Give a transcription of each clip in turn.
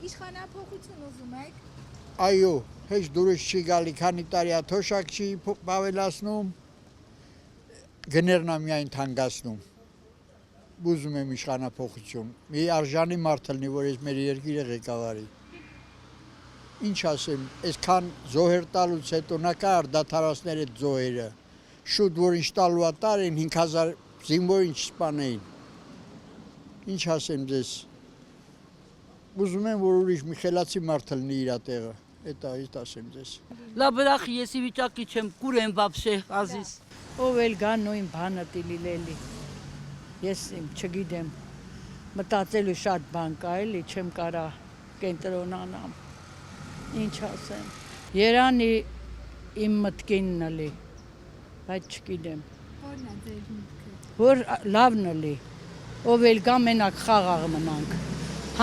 Իշխանափոխություն ուզում եք։ Այո, հեչ դուրս չի գալի, քանի տարի է թոշակ չի բավելացնում, գներն միայն թանկացնում։ Ուզում եմ իշխանափոխություն։ Մի արժանի մարդ լինի, որ այս մեր երկիրը ղեկավարի։ Ինչ ասեմ, այսքան զոհեր տալուց հետո նա կար դադարեցնել այդ զոհերը։ Շուտ որ ինչ տալու է տարին 5000 զինվորին չսպանեին։ Ինչ ասեմ ձեզ։ Ուզում եմ որ ուրիշ մի խելացի մարդ լինի իր տեղը։ Այդ ասեմ ձեզ։ Լաբրախ եսի վիճակի չեմ, կուր եմ վաբշե ազիզ։ Ով էլ գա նույն բանը տիլիլելի։ Ես չգիտեմ, մտածելու շատ բան կա էլի, չեմ կարա կենտրոնանամ։ Ինչ ասեմ։ Երանի իմ մտքինն էլի, բայց չգիտեմ։ Որն է ձեր միտքը։ Որ լավն էլի, ով էլ գա մենակ խաղաղ մնանք։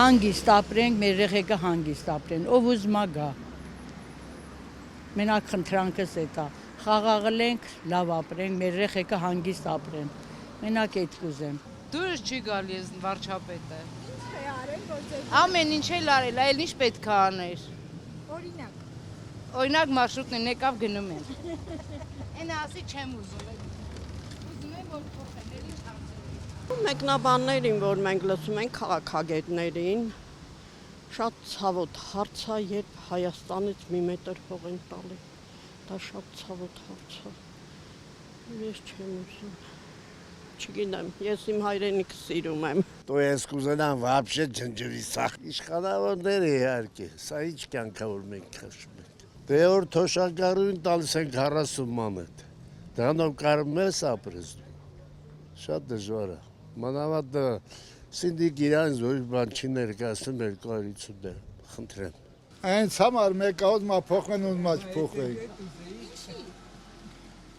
Հանգիստ ապրենք, մեր երեխեքը հանգիստ ապրեն, ով ուզում է գա։ Մենակ խնդրանքս է դա։ Խաղաղ լինենք, լավ ապրենք, մեր երեխեքը հանգիստ ապրեն։ Մենակ այդ կուզեմ։ Դուրս չի գալի ես վարչապետը։ Ինչ է արել, որ ձեր Ամեն ինչ էլ արել, այլ ինչ պետք է աներ։ օրինակ։ Օրինակ մարշրուտն եկավ գնում են։ Այն ասի չեմ ուզում։ Ուզում եմ որ փոխել, ինչ հարցեր։ Մեկնաբաններին, որ մենք լսում ենք քաղաքագետներին, շատ ցավոտ հարց է, երբ Հայաստանից մի մետր հող են տալի։ Դա շատ ցավոտ հարց է։ Ես չեմ ուզում։ Չգիտեմ, ես իմ հայրենիքը սիրում եմ։ То ես կուզենամ вообще ջնջվի սա։ Իշխանավորները իհարկե, սա ինչ կյանք է որ մենք քաշում ենք։ Դե որ թոշակառուն տալիս են 40 մանետ։ Դրանով կարում ես ապրես։ Շատ դժվար է։ Մանավանդ սինդիկ իրանց ոչ բան չի ներկայացնում 250-ը, խնդրեմ։ Այնց համար մեկ ուզում է փոխեն ու մաչ փոխեն։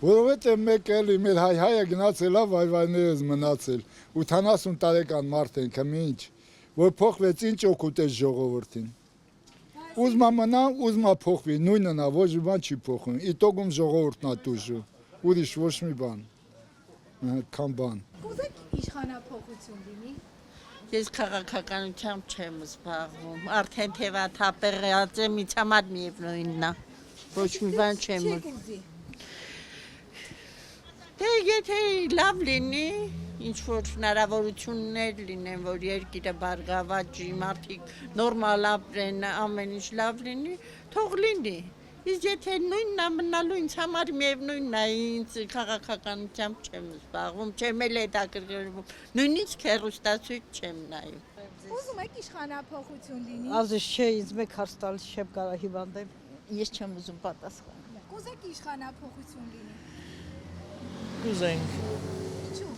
Որովհետև մեկ էլի մեր հայը գնացել է վայվայներս մնացել 80 տարեկան մարդ ենք ինչ որ փոխվեց ինչ օգուտ է ժողովրդին ուզում մնա ուզում փոխվի նույնն է ոչ բան չի փոխում իտոգում ժողովուրդն է դուժու ուրիշ ոչ մի բան քան բան Կուզեք իշխանափոխություն լինի։ Ես քաղաքականությամբ չեմ զբաղվում, արդեն թևաթափեղած եմ, ինձ համար միևնույնն է, ոչ մի բան չեմ ուզում։ Դե եթե լավ լինի, ինչ-որ հնարավորություններ լինեն, որ երկիրը բարգավաճի, մարդիկ նորմալ ապրեն, ամեն ինչ լավ լինի, թող լինի։ Իսկ եթե նույնն է մնալու, ինձ համար միևնույնն է, ինձ քաղաքականությամբ չեմ զբաղվում, չեմ էլ հետաքրքրվում, նույնիսկ հեռուստացույց չեմ նայում։ Ուզում եք իշխանափոխություն լինի։ Ազիզ չէ, ինձ մեկ հարց տալիս չեմ կարա հիվանդեմ։ Ես չեմ ուզում պատասխանել։ Կուզեք իշխանափոխություն լինի։ Կուզենք, Ինչու։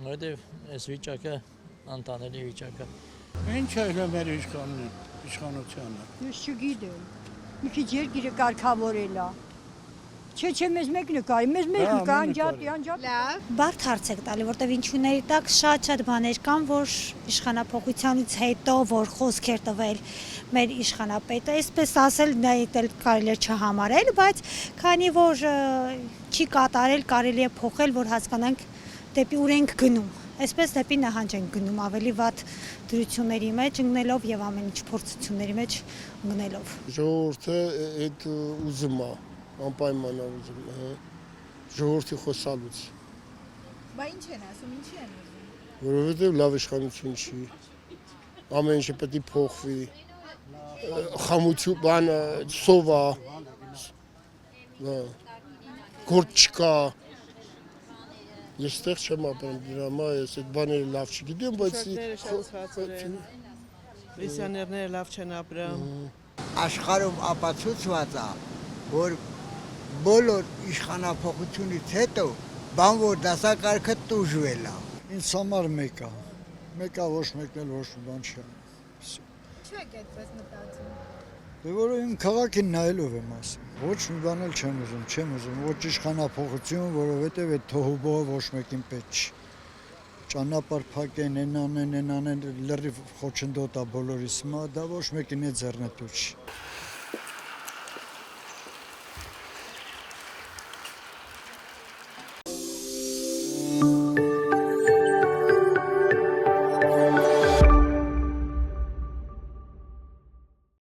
որովհետև այս վիճակը անտանելի վիճակ է։ Ինչ է մեր իշխանությունը։ Ես չգիտեմ։ Մի քիչ երկիրը կարգավորել է։ Չէ, մեզ մեկ նկարի, մեզ մեկ նկա, անջատ։ Լավ։ Բարդ հարց եք տալի, որտեվ ինչուների տակ շատ բաներ կան, որ իշխանափոխությունից հետո որ խոսք էր տվել մեր իշխանապետը, այսպես ասել, դա էլ կարելի է չհամարել, բայց քանի որ չի կատարել, կարելի է փոխել, որ հասկանանք դեպի ուր ենք գնում։ Այսպես դեպի նահանջ ենք գնում, ավելի վատ դրությունների մեջ ընկնելով եւ ամեն ինչ փորձությունների մեջ ընկնելով։ Ժողովուրդը այդ ուզում է անպայման ուզում ժողովրդի խոսալուց Բա ինչ են ասում, ինչի են ուզում։ որովհետև լավ իշխանություն չի ամեն ինչը պետք է փոխվի խամություն բան սովա գործ չկա ես ստեղ չեմ ապրում դրա համար ես այդ բաները լավ չգիտեմ բայց Պենսիոներները լավ չեն ապրում։ Աշխարհում ապացուցված է, որ բոլոր իշխանափոխությունից հետո բան որ դասակարգը տուժվել է։ Ինձ համար մեկը ոչ մեկն էլ ոչ մի բան չի։ Ինչու եք այդպես մտածում։ Դե որ իմ քաղաքին նայելով եմ ասում։ Ոչ մի բան էլ չեմ ուզում, ոչ իշխանափոխություն, որովհետև այդ թոհուբոհը ոչ մեկին պետք չի։ Ճանապարհ փակեն, են անեն, լրիվ խոչընդոտ է բոլորիս, դա ոչ մեկին է ձեռնտու չի։